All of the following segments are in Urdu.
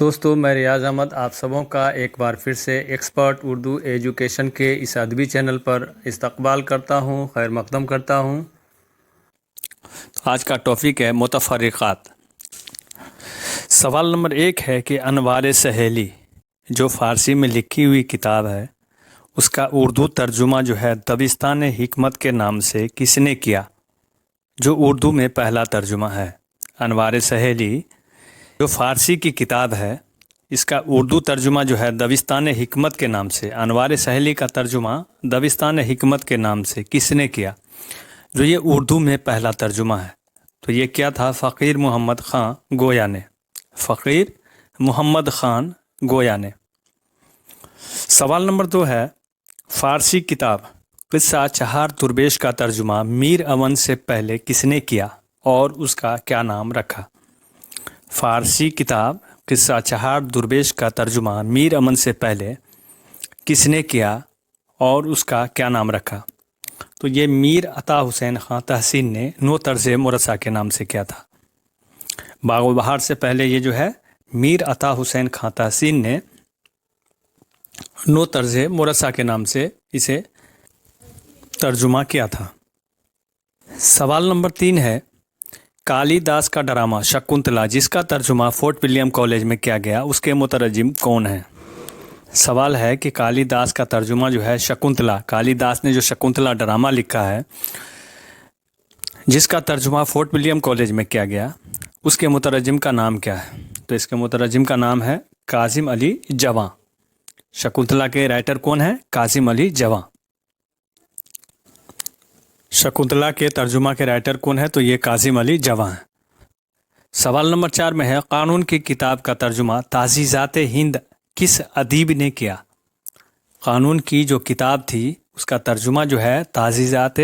دوستو میں ریاض احمد آپ سبوں کا ایک بار پھر سے ایکسپرٹ اردو ایجوکیشن کے اس ادبی چینل پر استقبال کرتا ہوں، خیر مقدم کرتا ہوں۔ تو آج کا ٹاپک ہے متفرقات۔ سوال نمبر 1 ہے کہ انوار سہیلی جو فارسی میں لکھی ہوئی کتاب ہے اس کا اردو ترجمہ جو ہے دبستان حکمت کے نام سے کس نے کیا؟ جو اردو میں پہلا ترجمہ ہے۔ انوار سہیلی جو فارسی کی کتاب ہے اس کا اردو ترجمہ جو ہے دبستان حکمت کے نام سے، انوار سہیلی کا ترجمہ دبستان حکمت کے نام سے کس نے کیا؟ جو یہ اردو میں پہلا ترجمہ ہے تو یہ کیا تھا؟ فقیر محمد خان گویا نے۔ فقیر محمد خان گویا نے۔ سوال نمبر 2 ہے فارسی کتاب قصہ چہار درویش کا ترجمہ میر امن سے پہلے کس نے کیا اور اس کا کیا نام رکھا؟ فارسی کتاب قصہ چہار درویش کا ترجمہ میر امن سے پہلے کس نے کیا اور اس کا کیا نام رکھا؟ تو یہ میر عطا حسین خان تحسین نے نو طرز مرصع کے نام سے کیا تھا۔ باغ و بہار سے پہلے یہ جو ہے میر عطا حسین خان تحسین نے نو طرز مرصع کے نام سے اسے ترجمہ کیا تھا۔ سوال نمبر 3 ہے کالی داس کا ڈرامہ شکنتلا جس کا ترجمہ فورٹ ولیم کالج میں کیا گیا اس کے مترجم کون ہیں؟ سوال ہے کہ کالی داس کا ترجمہ جو ہے شکنتلا، کالی داس نے جو شکنتلا ڈرامہ لکھا ہے جس کا ترجمہ فورٹ ولیم کالج میں کیا گیا اس کے مترجم کا نام کیا ہے؟ تو اس کے مترجم کا نام ہے کاظم علی جواں۔ شکنتلا کے رائٹر کون ہیں؟ کاظم علی جواں۔ شکنتلا کے ترجمہ کے رائٹر کون ہے؟ تو یہ کاظم علی جواں ہیں۔ سوال نمبر 4 میں ہے قانون کی کتاب کا ترجمہ تعزیزات ہند کس ادیب نے کیا؟ قانون کی جو کتاب تھی اس کا ترجمہ جو ہے تعزیزات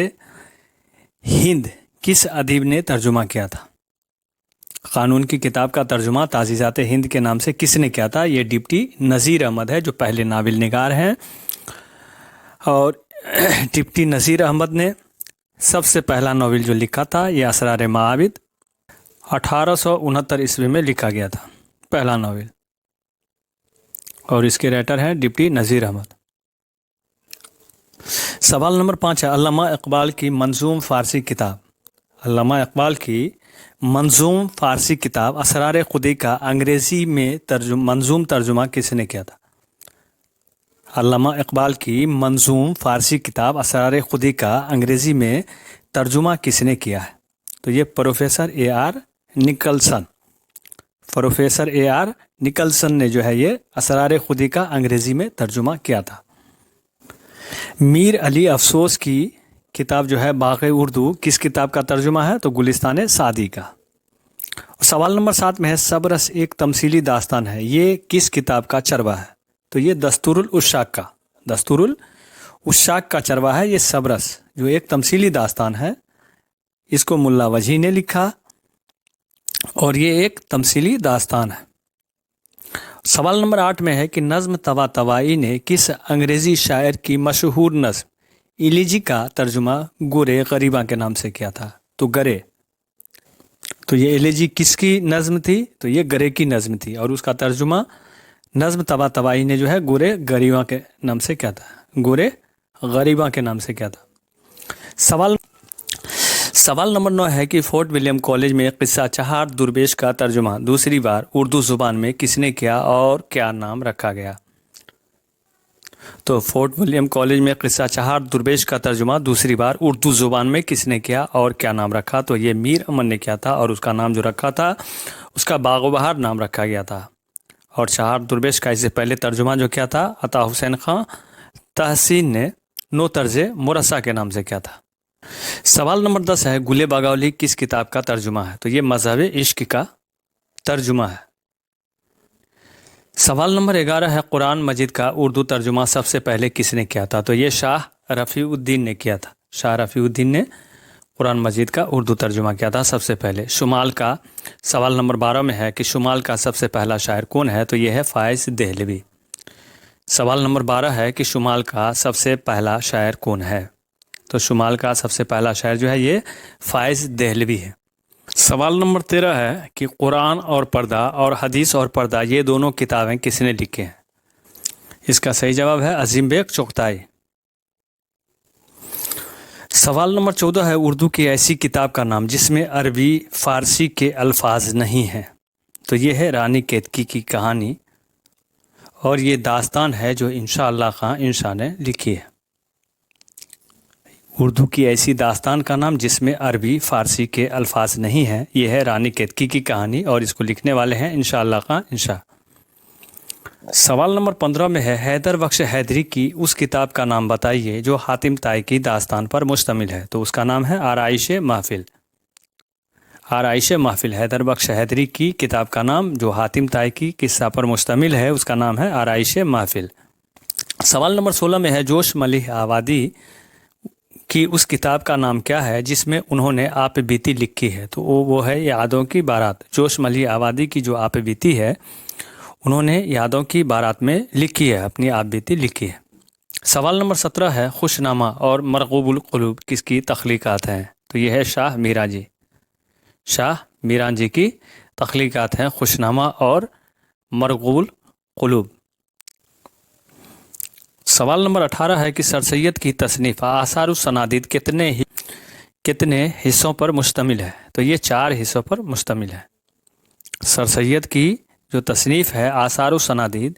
ہند کس ادیب نے ترجمہ کیا تھا؟ قانون کی کتاب کا ترجمہ تعزیزات ہند کے نام سے کس نے کیا تھا؟ یہ ڈپٹی نذیر احمد ہے جو پہلے ناول نگار ہیں، اور ڈپٹی نذیر احمد نے سب سے پہلا ناول جو لکھا تھا یہ اسرار معابد 1869 عیسوی میں لکھا گیا تھا، پہلا ناول، اور اس کے رائٹر ہیں ڈپٹی نذیر احمد۔ سوال نمبر 5 ہے علامہ اقبال کی منظوم فارسی کتاب، علامہ اقبال کی منظوم فارسی کتاب اسرار خودی کا انگریزی میں منظوم ترجمہ کس نے کیا تھا؟ علامہ اقبال کی منظوم فارسی کتاب اسرار خودی کا انگریزی میں ترجمہ کس نے کیا ہے؟ تو یہ professor A R Nicholson, professor A R Nicholson نے جو ہے یہ اسرار خودی کا انگریزی میں ترجمہ کیا تھا۔ میر علی افسوس کی کتاب جو ہے باغ اردو کس کتاب کا ترجمہ ہے؟ تو گلستان سعدی کا۔ سوال نمبر 7 میں ہے صبرس ایک تمثیلی داستان ہے، یہ کس کتاب کا چروا ہے؟ تو یہ دستور العشاق کا، دستور العشاق کا چروا ہے یہ صبرس جو ایک تمثیلی داستان ہے، اس کو ملا وجی نے لکھا اور یہ ایک تمثیلی داستان ہے۔ سوال نمبر 8 میں ہے کہ نظم طباطبائی نے کس انگریزی شاعر کی مشہور نظم ایلیجی کا ترجمہ گورے غریباں کے نام سے کیا تھا؟ تو گرے، تو یہ ایلیجی کس کی نظم تھی؟ تو یہ گرے کی نظم تھی، اور اس کا ترجمہ نظم طباطبائی نے جو ہے گورے غریباں کے نام سے کیا تھا؟ گورے غریباں کے نام سے کیا تھا؟ سوال نمبر 9 ہے کہ فورٹ ولیم کالج میں قصہ چہار درویش کا ترجمہ دوسری بار اردو زبان میں کس نے کیا اور کیا نام رکھا گیا؟ تو فورٹ ولیم کالج میں قصہ چہار درویش کا ترجمہ دوسری بار اردو زبان میں کس نے کیا اور کیا نام رکھا؟ تو یہ میر امن نے کیا تھا، اور اس کا نام جو رکھا تھا اس کا باغ و بہار نام رکھا گیا تھا، اور چہار درویش کا اس سے پہلے ترجمہ جو کیا تھا عطا حسین خان تحسین نے نو طرز مرصع کے نام سے کیا تھا۔ سوال نمبر 10 ہے گلِ بگولی کس کتاب کا ترجمہ ہے؟ تو یہ مذہب عشق کا ترجمہ ہے۔ سوال نمبر 11 ہے قرآن مجید کا اردو ترجمہ سب سے پہلے کس نے کیا تھا؟ تو یہ شاہ رفیع الدین نے کیا تھا، شاہ رفیع الدین نے قرآن مجید کا اردو ترجمہ کیا تھا سب سے پہلے۔ شمال کا سوال نمبر 12 میں ہے کہ شمال کا سب سے پہلا شاعر کون ہے؟ تو یہ ہے فائز دہلوی۔ سوال نمبر 12 ہے کہ شمال کا سب سے پہلا شاعر کون ہے؟ تو شمال کا سب سے پہلا شاعر جو ہے یہ فائز دہلوی ہے۔ سوال نمبر 13 ہے کہ قرآن اور پردہ اور حدیث اور پردہ یہ دونوں کتابیں کس نے لکھی ہیں؟ اس کا صحیح جواب ہے عظیم بیگ چغتائی۔ سوال نمبر 14 ہے اردو کی ایسی کتاب کا نام جس میں عربی فارسی کے الفاظ نہیں ہیں؟ تو یہ ہے رانی کیتکی کی کہانی، اور یہ داستان ہے جو انشاءاللہ خان انشاء نے لکھی ہے۔ اردو کی ایسی داستان کا نام جس میں عربی فارسی کے الفاظ نہیں ہیں، یہ ہے رانی کیتکی کی کہانی، اور اس کو لکھنے والے ہیں انشاءاللہ خان انشاء۔ سوال نمبر 15 میں ہے حیدر بخش حیدری کی اس کتاب کا نام بتائیے جو حاتم طائی کی داستان پر مشتمل ہے؟ تو اس کا نام ہے آرائش محفل۔ آرائش محفل حیدر بخش حیدری کی کتاب کا نام جو حاتم طائی کی قصہ پر مشتمل ہے، اس کا نام ہے آرائش محفل۔ سوال نمبر 16 میں ہے جوش ملیح آبادی کی اس کتاب کا نام کیا ہے جس میں انہوں نے آپ بیتی لکھی ہے؟ تو وہ ہے یادوں کی بارات۔ جوش ملیح آبادی کی جو آپ بیتی ہے انہوں نے یادوں کی بارات میں لکھی ہے، اپنی آپ بیتی لکھی ہے۔ سوال نمبر 17 ہے خوش نامہ اور مرغوب القلوب کس کی تخلیقات ہیں؟ تو یہ ہے شاہ میران جی۔ شاہ میران جی کی تخلیقات ہیں خوش نامہ اور مرغوب القلوب۔ سوال نمبر 18 ہے کہ سر سید کی تصنیف آثار السنادید کتنے حصوں پر مشتمل ہے؟ تو یہ 4 حصوں پر مشتمل ہے۔ سر سید کی جو تصنیف ہے آثار السنادید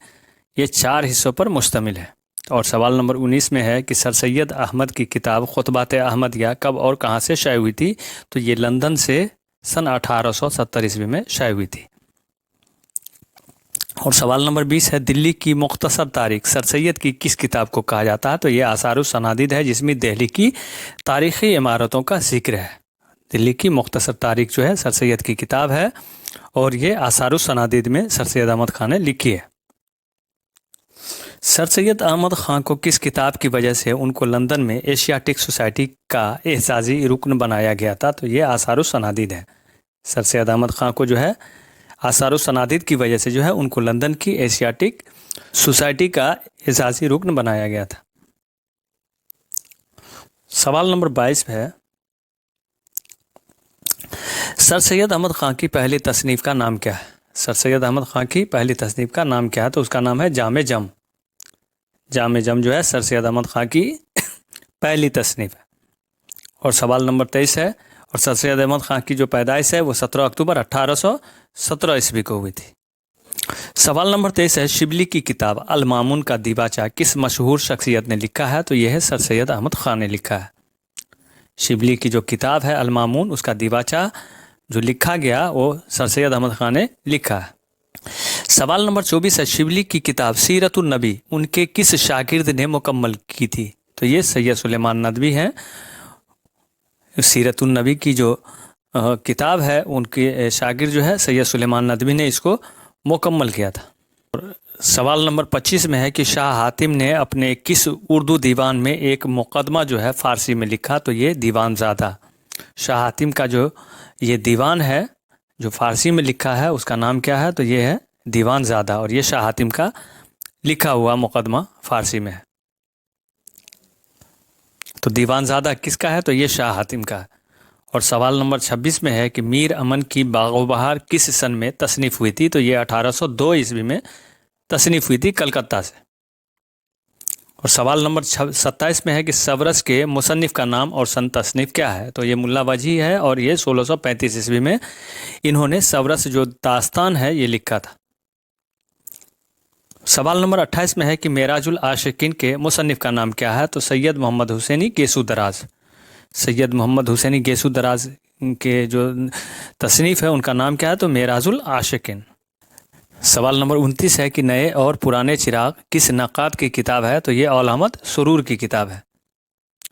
یہ 4 حصوں پر مشتمل ہے۔ اور سوال نمبر 19 میں ہے کہ سر سید احمد کی کتاب خطبات احمدیہ کب اور کہاں سے شائع ہوئی تھی؟ تو یہ لندن سے سن 1870 عیسوی میں شائع ہوئی تھی۔ اور سوال نمبر 20 ہے دلی کی مختصر تاریخ سر سید کی کس کتاب کو کہا جاتا ہے؟ تو یہ آثار السنادید ہے جس میں دہلی کی تاریخی عمارتوں کا ذکر ہے۔ دلی کی مختصر تاریخ جو ہے سر سید کی کتاب ہے، اور یہ آثار السنادید میں سر سید احمد خان نے لکھی ہے۔ سر سید احمد خان کو کس کتاب کی وجہ سے ان کو لندن میں ایشیاٹک سوسائٹی کا اعزازی رکن بنایا گیا تھا؟ تو یہ آثار السنادید ہے۔ سر سید احمد خان کو جو ہے آثار السنادید کی وجہ سے جو ہے ان کو لندن کی ایشیاٹک سوسائٹی کا اعزازی رکن بنایا گیا تھا۔ سوال نمبر 22 ہے سر سید احمد خان کی پہلی تصنیف کا نام کیا ہے؟ سر سید احمد خان کی پہلی تصنیف کا نام کیا ہے؟ تو اس کا نام ہے جام جم۔ جام جم جو ہے سر سید احمد خان کی پہلی تصنیف ہے۔ اور سوال نمبر 23 ہے اور سر سید احمد خان کی جو پیدائش ہے وہ 17 اکتوبر 1817 عیسوی کو ہوئی تھی۔ سوال نمبر 23 ہے شبلی کی کتاب المامون کا دیباچہ کس مشہور شخصیت نے لکھا ہے؟ تو یہ ہے سر سید احمد خان نے لکھا ہے۔ شبلی کی جو کتاب ہے المامون اس کا دیباچہ جو لکھا گیا وہ سر سید احمد خان نے لکھا ہے۔ سوال نمبر 24 ہے شبلی کی کتاب سیرت النبی ان کے کس شاگرد نے مکمل کی تھی؟ تو یہ سید سلیمان ندوی ہیں۔ سیرت النبی کی جو کتاب ہے ان کے شاگرد جو ہے سید سلیمان ندوی نے اس کو مکمل کیا تھا۔ سوال نمبر 25 میں ہے کہ شاہ حاتم نے اپنے کس اردو دیوان میں ایک مقدمہ جو ہے فارسی میں لکھا؟ تو یہ دیوان زادہ۔ شاہ حاتم کا جو یہ دیوان ہے جو فارسی میں لکھا ہے اس کا نام کیا ہے؟ تو یہ ہے دیوان زادہ، اور یہ شاہ حاتم کا لکھا ہوا مقدمہ فارسی میں ہے۔ تو دیوان زادہ کس کا ہے؟ تو یہ شاہ حاتم کا ہے۔ اور سوال نمبر 26 میں ہے کہ میر امن کی باغ و بہار کس سن میں تصنیف ہوئی تھی؟ تو یہ 1802 عیسوی میں تصنیف ہوئی تھی کلکتہ سے۔ اور سوال نمبر 27 میں ہے کہ سورس کے مصنف کا نام اور سن تصنیف کیا ہے؟ تو یہ ملا وجی ہے، اور یہ 1635 عیسوی میں انہوں نے سورس جو داستان ہے یہ لکھا تھا۔ سوال نمبر 28 میں ہے کہ معراج العاشقین کے مصنف کا نام کیا ہے؟ تو سید محمد حسینی گیسو دراز۔ سید محمد حسینی گیسو دراز کے جو تصنیف ہے ان کا نام کیا ہے؟ تو معراج العاشقین۔ سوال نمبر 29 ہے کہ نئے اور پرانے چراغ کس نقاد کی کتاب ہے؟ تو یہ اول احمد سرور کی کتاب ہے۔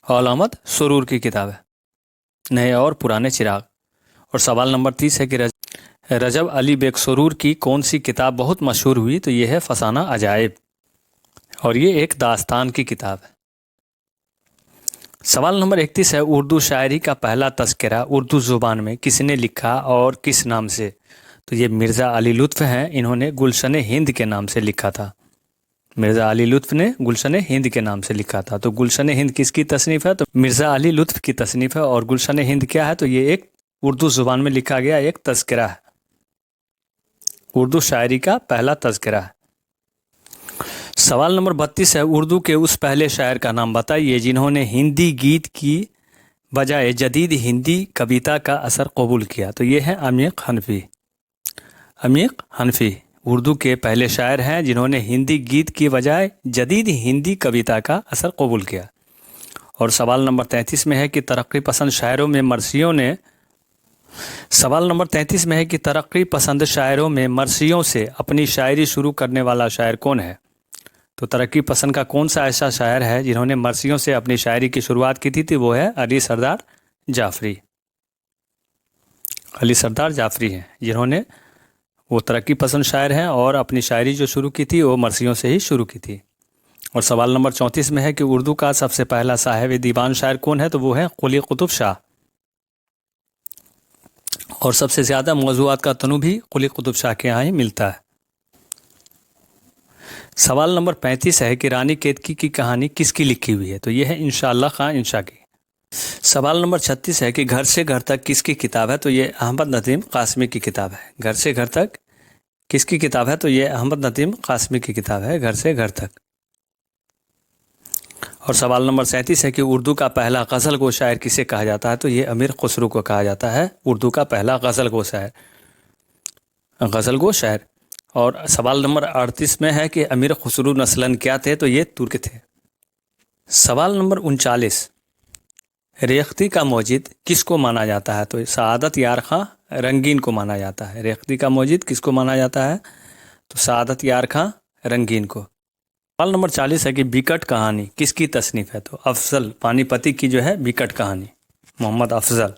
اول احمد سرور کی کتاب ہے نئے اور پرانے چراغ۔ اور سوال نمبر 30 ہے کہ رجب علی بیگ سرور کی کون سی کتاب بہت مشہور ہوئی؟ تو یہ ہے فسانہ عجائب، اور یہ ایک داستان کی کتاب ہے۔ سوال نمبر 31 ہے اردو شاعری کا پہلا تذکرہ اردو زبان میں کس نے لکھا اور کس نام سے؟ تو یہ مرزا علی لطف ہیں، انہوں نے گلشن ہند کے نام سے لکھا تھا۔ مرزا علی لطف نے گلشن ہند کے نام سے لکھا تھا۔ تو گلشن ہند کس کی تصنیف ہے؟ تو مرزا علی لطف کی تصنیف ہے۔ اور گلشن ہند کیا ہے؟ تو یہ ایک اردو زبان میں لکھا گیا ایک تذکرہ ہے، اردو شاعری کا پہلا تذکرہ ہے۔ سوال نمبر 32 ہے، اردو کے اس پہلے شاعر کا نام بتائیے جنہوں نے ہندی گیت کی بجائے جدید ہندی کویتا کا اثر قبول کیا۔ تو یہ ہے عمیق حنفی۔ عمیق حنفی اردو کے پہلے شاعر ہیں جنہوں نے ہندی گیت کی بجائے جدید ہندی کویتا کا اثر قبول کیا۔ اور سوال نمبر 33 میں ہے کہ ترقی پسند شاعروں میں مرثیوں سے اپنی شاعری شروع کرنے والا شاعر کون ہے؟ تو ترقی پسند کا کون سا ایسا شاعر ہے جنہوں نے مرثیوں سے اپنی شاعری کی شروعات کی تھی؟ وہ ہے علی سردار جعفری۔ علی سردار جعفری ہیں جنہوں نے، وہ ترقی پسند شاعر ہیں اور اپنی شاعری جو شروع کی تھی وہ مرثیوں سے ہی شروع کی تھی۔ اور سوال نمبر 34 میں ہے کہ اردو کا سب سے پہلا صاحب دیوان شاعر کون ہے؟ تو وہ ہے قلی قطب شاہ۔ اور سب سے زیادہ موضوعات کا تنوع بھی قلی قطب شاہ کے یہاں ہی ملتا ہے۔ سوال نمبر 35 ہے کہ رانی کیتکی کی کہانی کس کی لکھی ہوئی ہے؟ تو یہ ہے انشاءاللہ خان انشا کی۔ سوال نمبر 36 ہے کہ گھر سے گھر تک کس کی کتاب ہے؟ تو یہ احمد ندیم قاسمی کی کتاب ہے۔ گھر سے گھر تک کس کی کتاب ہے؟ تو یہ احمد ندیم قاسمی کی کتاب ہے، گھر سے گھر تک۔ اور سوال نمبر 37 ہے کہ اردو کا پہلا غزل گو شاعر کسے کہا جاتا ہے؟ تو یہ امیر خسرو کو کہا جاتا ہے، اردو کا پہلا غزل گو شاعر۔ اور سوال نمبر 38 میں ہے کہ امیر خسرو نسلاً کیا تھے؟ تو یہ ترک تھے۔ سوال نمبر 39، ریختہ کا موجد کس کو مانا جاتا ہے؟ تو سعادت یار خاں رنگین کو مانا جاتا ہے۔ ریختہ کا موجد کس کو مانا جاتا ہے؟ تو سعادت یار خاں رنگین کو۔ سوال نمبر 40 ہے کہ بیکٹ کہانی کس کی تصنیف ہے؟ تو افضل پانی پتی کی جو ہے بیکٹ کہانی، محمد افضل۔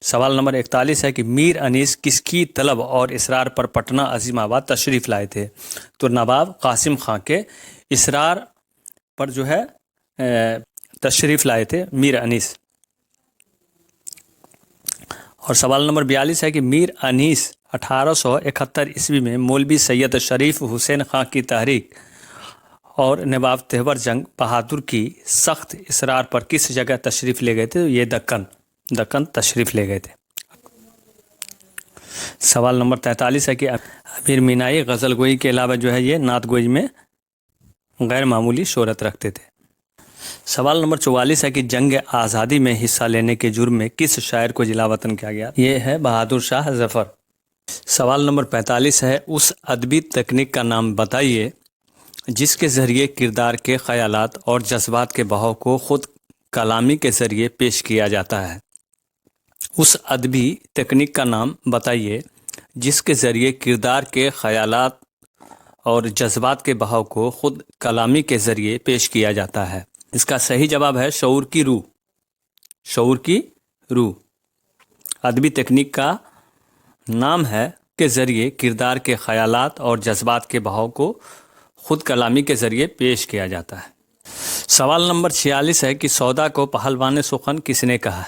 سوال نمبر 41 ہے کہ میر انیس کس کی طلب اور اصرار پر پٹنہ عظیم آباد تشریف لائے تھے؟ تو نواب قاسم خان کے اصرار پر جو ہے تشریف لائے تھے میر انیس۔ اور سوال نمبر 42 ہے کہ میر انیس 1871 عیسوی میں مولوی سید شریف حسین خان کی تحریک اور نواب تیور جنگ بہادر کی سخت اصرار پر کس جگہ تشریف لے گئے تھے؟ یہ دکن تشریف لے گئے تھے۔ سوال نمبر 43 ہے کہ امیر مینائی غزل گوئی کے علاوہ جو ہے یہ نعت گوئی میں غیر معمولی شہرت رکھتے تھے۔ سوال نمبر 44 ہے کہ جنگ آزادی میں حصہ لینے کے جرم میں کس شاعر کو جلا وطن کیا گیا؟ یہ ہے بہادر شاہ ظفر۔ سوال نمبر 45 ہے اس ادبی تکنیک کا نام بتائیے جس کے ذریعے کردار کے خیالات اور جذبات کے بہاؤ کو خود کلامی کے ذریعے پیش کیا جاتا ہے۔ اس ادبی تکنیک کا نام بتائیے جس کے ذریعے کردار کے خیالات اور جذبات کے بہاؤ کو خود کلامی کے ذریعے پیش کیا جاتا ہے۔ اس کا صحیح جواب ہے شعور کی روح۔ شعور کی روح ادبی تکنیک کا نام ہے کے ذریعے کردار کے خیالات اور جذبات کے بہاؤ کو خود کلامی کے ذریعے پیش کیا جاتا ہے۔ سوال نمبر 46 ہے کہ سودا کو پہلوان سخن کس نے کہا؟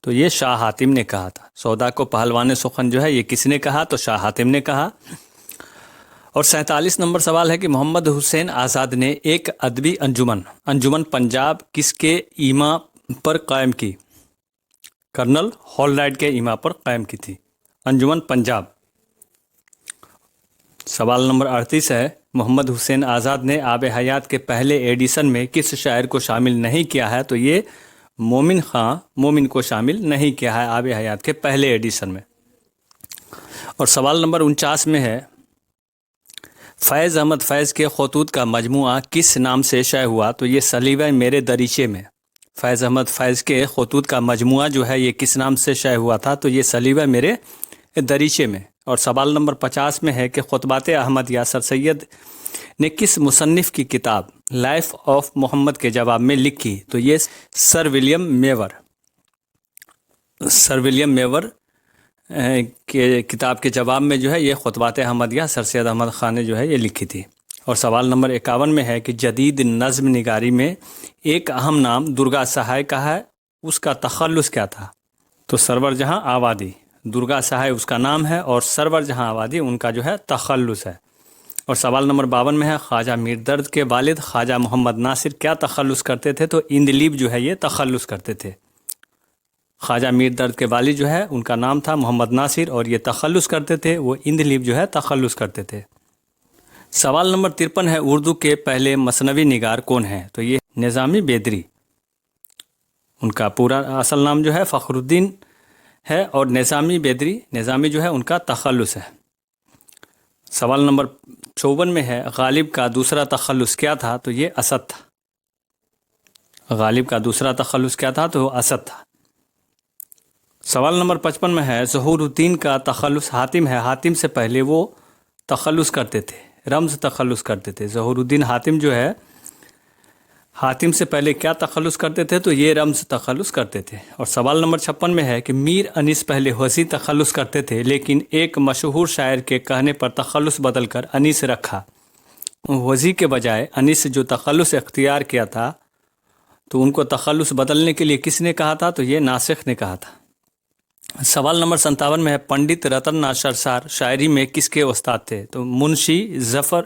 تو یہ شاہ حاتم نے کہا تھا۔ سودا کو پہلوان سخن جو ہے یہ کس نے کہا؟ تو شاہ حاتم نے کہا۔ اور 47 نمبر سوال ہے کہ محمد حسین آزاد نے ایک ادبی انجمن پنجاب کس کے ایما پر قائم کی؟ کرنل ہالرائٹ کے ایما پر قائم کی تھی انجمن پنجاب۔ سوال نمبر 38 ہے محمد حسین آزاد نے آب حیات کے پہلے ایڈیشن میں کس شاعر کو شامل نہیں کیا ہے؟ تو یہ مومن کو شامل نہیں کیا ہے آب حیات کے پہلے ایڈیشن میں۔ اور سوال نمبر 49 میں ہے فیض احمد فیض کے خطوط کا مجموعہ کس نام سے شائع ہوا؟ تو یہ سلیوہ میرے دریچے میں۔ فیض احمد فیض کے خطوط کا مجموعہ جو ہے یہ کس نام سے شائع ہوا تھا؟ تو یہ سلیوہ میرے دریچے میں۔ اور سوال نمبر 50 میں ہے کہ خطبات احمدیہ سر سید نے کس مصنف کی کتاب لائف آف محمد کے جواب میں لکھی؟ تو یہ سر ولیم میور کے کتاب کے جواب میں جو ہے یہ خطبات احمدیہ سر سید احمد خان نے جو ہے یہ لکھی تھی۔ اور سوال نمبر 51 میں ہے کہ جدید نظم نگاری میں ایک اہم نام درگا سہائے کا ہے، اس کا تخلص کیا تھا؟ تو سرور جہاں آبادی۔ درگا سہائے اس کا نام ہے اور سرور جہاں آبادی ان کا جو ہے تخلص ہے۔ اور سوال نمبر 52 میں ہے خواجہ میر درد کے والد خواجہ محمد ناصر کیا تخلص کرتے تھے؟ تو اندلیب جو ہے یہ تخلص کرتے تھے خواجہ میر درد کے والد جو ہے ان کا نام تھا محمد ناصر، اور یہ تخلص کرتے تھے، وہ اندلیب جو ہے تخلص کرتے تھے۔ سوال نمبر 53 ہے اردو کے پہلے مثنوی نگار کون ہیں؟ تو یہ نظامی بیدری، ان کا پورا اصل نام جو ہے فخر الدین ہے، اور نظامی بیدری، نظامی جو ہے ان کا تخلص ہے۔ سوال نمبر 54 میں ہے غالب کا دوسرا تخلص کیا تھا؟ تو یہ اسد تھا۔ غالب کا دوسرا تخلص کیا تھا؟ تو وہ اسد تھا۔ سوال نمبر 55 میں ہے ظہور الدین کا تخلص حاتم ہے، حاتم سے پہلے وہ تخلص کرتے تھے، رمز تخلص کرتے تھے۔ ظہور الدین حاتم جو ہے حاتم سے پہلے کیا تخلص کرتے تھے؟ تو یہ رمز تخلص کرتے تھے۔ اور سوال نمبر 56 میں ہے کہ میر انیس پہلے وزی تخلص کرتے تھے، لیکن ایک مشہور شاعر کے کہنے پر تخلص بدل کر انیس رکھا، وزی کے بجائے انیس جو تخلص اختیار کیا تھا، تو ان کو تخلص بدلنے کے لیے کس نے کہا تھا؟ تو یہ ناسخ نے کہا تھا۔ سوال نمبر 57 میں ہے پنڈت رتن ناتھ سرسار شاعری میں کس کے استاد تھے؟ تو منشی ظفر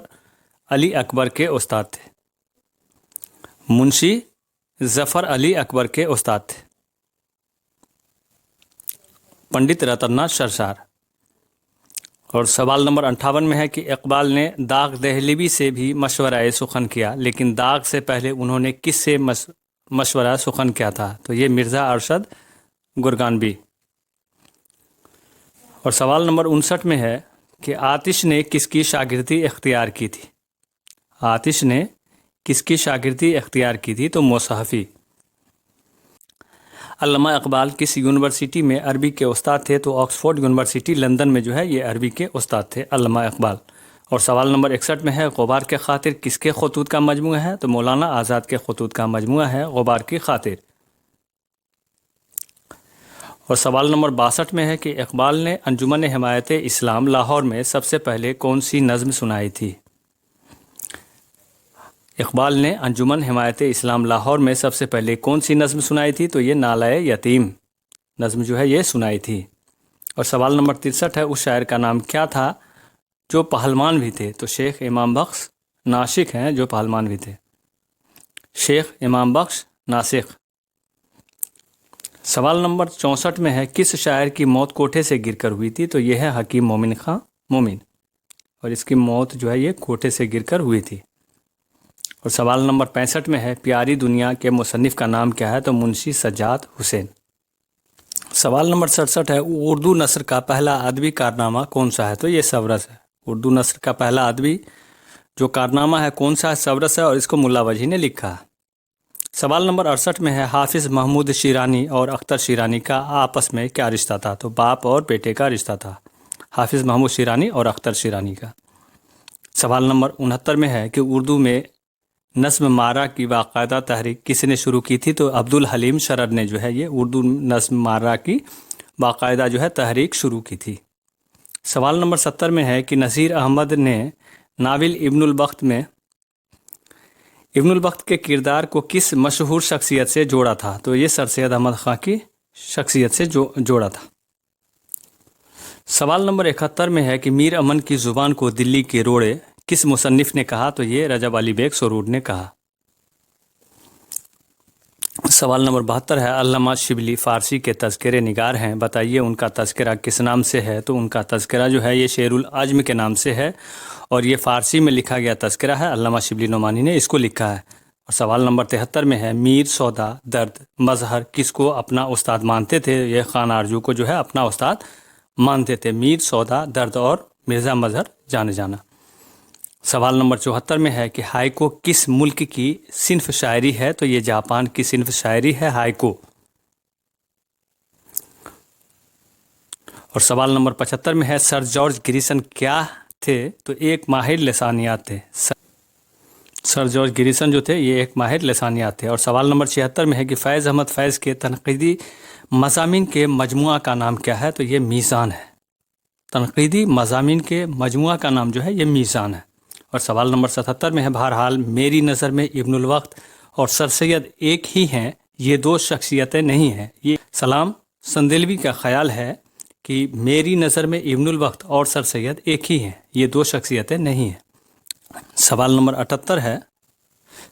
علی اکبر کے استاد تھے، منشی ظفر علی اکبر کے استاد تھے پنڈت رتن ناتھ سرسار۔ اور سوال نمبر 58 میں ہے کہ اقبال نے داغ دہلوی سے بھی مشورہ سخن کیا، لیکن داغ سے پہلے انہوں نے کس سے مشورہ سخن کیا تھا؟ تو یہ مرزا ارشد گرگانبی۔ اور سوال نمبر 59 میں ہے کہ آتش نے کس کی شاگردی اختیار کی تھی؟ آتش نے کس کی شاگردی اختیار کی تھی؟ تو مصحفی۔ علامہ اقبال کس یونیورسٹی میں عربی کے استاد تھے؟ تو آکسفورڈ یونیورسٹی لندن میں جو ہے یہ عربی کے استاد تھے علامہ اقبال۔ اور سوال نمبر 61 میں ہے غبار کے خاطر کس کے خطوط کا مجموعہ ہے؟ تو مولانا آزاد کے خطوط کا مجموعہ ہے غبار کی خاطر۔ اور سوال نمبر 62 میں ہے کہ اقبال نے انجمن حمایت اسلام لاہور میں سب سے پہلے کون سی نظم سنائی تھی؟ اقبال نے انجمن حمایت اسلام لاہور میں سب سے پہلے کون سی نظم سنائی تھی؟ تو یہ نالہ یتیم نظم جو ہے یہ سنائی تھی۔ اور سوال نمبر 63 ہے اس شاعر کا نام کیا تھا جو پہلوان بھی تھے؟ تو شیخ امام بخش ناسک ہیں جو پہلوان بھی تھے، شیخ امام بخش ناسک۔ سوال نمبر 64 میں ہے کس شاعر کی موت کوٹھے سے گر کر ہوئی تھی؟ تو یہ ہے حکیم مومن خان مومن، اور اس کی موت جو ہے یہ کوٹھے سے گر کر ہوئی تھی۔ اور سوال نمبر 65 میں ہے پیاری دنیا کے مصنف کا نام کیا ہے؟ تو منشی سجاد حسین۔ سوال نمبر 67 ہے اردو نثر کا پہلا ادبی کارنامہ کون سا ہے؟ تو یہ سورس ہے۔ اردو نثر کا پہلا ادبی جو کارنامہ ہے کون سا ہے؟ سورس ہے، اور اس کو ملا وجہی نے لکھا ہے۔ سوال نمبر 68 میں ہے حافظ محمود شیرانی اور اختر شیرانی کا آپس میں کیا رشتہ تھا؟ تو باپ اور بیٹے کا رشتہ تھا، حافظ محمود شیرانی اور اختر شیرانی کا۔ سوال نمبر 69 میں ہے کہ اردو میں نظم مارا کی باقاعدہ تحریک کس نے شروع کی تھی؟ تو عبدالحلیم شرر نے جو ہے یہ اردو نظم مارا کی باقاعدہ جو ہے تحریک شروع کی تھی۔ سوال نمبر 70 میں ہے کہ نذیر احمد نے ناول ابن البخت میں ابن البخت کے کردار کو کس مشہور شخصیت سے جوڑا تھا؟ تو یہ سر سید احمد خان کی شخصیت سے جوڑا تھا۔ سوال نمبر 71 میں ہے کہ میر امن کی زبان کو دلی کے روڑے کس مصنف نے کہا؟ تو یہ رجب علی بیگ سرور نے کہا۔ سوال نمبر 72 ہے علامہ شبلی فارسی کے تذکرے نگار ہیں، بتائیے ان کا تذکرہ کس نام سے ہے؟ تو ان کا تذکرہ جو ہے یہ شعر العجم کے نام سے ہے، اور یہ فارسی میں لکھا گیا تذکرہ ہے، علامہ شبلی نعمانی نے اس کو لکھا ہے۔ اور سوال نمبر 73 میں ہے میر سودا درد مظہر کس کو اپنا استاد مانتے تھے؟ یہ خان آرزو کو جو ہے اپنا استاد مانتے تھے، میر سودا درد اور مرزا مظہر جانے جانا۔ سوال نمبر 74 میں ہے کہ ہائیکو کس ملک کی صنف شاعری ہے؟ تو یہ جاپان کی صنف شاعری ہے ہائیکو۔ اور سوال نمبر 75 میں ہے سر جارج گریسن کیا تھے؟ تو ایک ماہر لسانیات تھے، سر جارج گریسن جو تھے یہ ایک ماہر لسانیات تھے۔ اور سوال نمبر 76 میں ہے کہ فیض احمد فیض کے تنقیدی مضامین کے مجموعہ کا نام کیا ہے؟ تو یہ میزان ہے، تنقیدی مضامین کے مجموعہ کا نام جو ہے یہ میزان ہے۔ اور سوال نمبر 77 میں ہے بہرحال میری نظر میں ابن الوقت اور سر سید ایک ہی ہیں، یہ دو شخصیتیں نہیں ہیں۔ یہ سلام سندلوی کا خیال ہے کہ میری نظر میں ابن الوقت اور سر سید ایک ہی ہیں، یہ دو شخصیتیں نہیں ہیں۔ سوال نمبر 78 ہے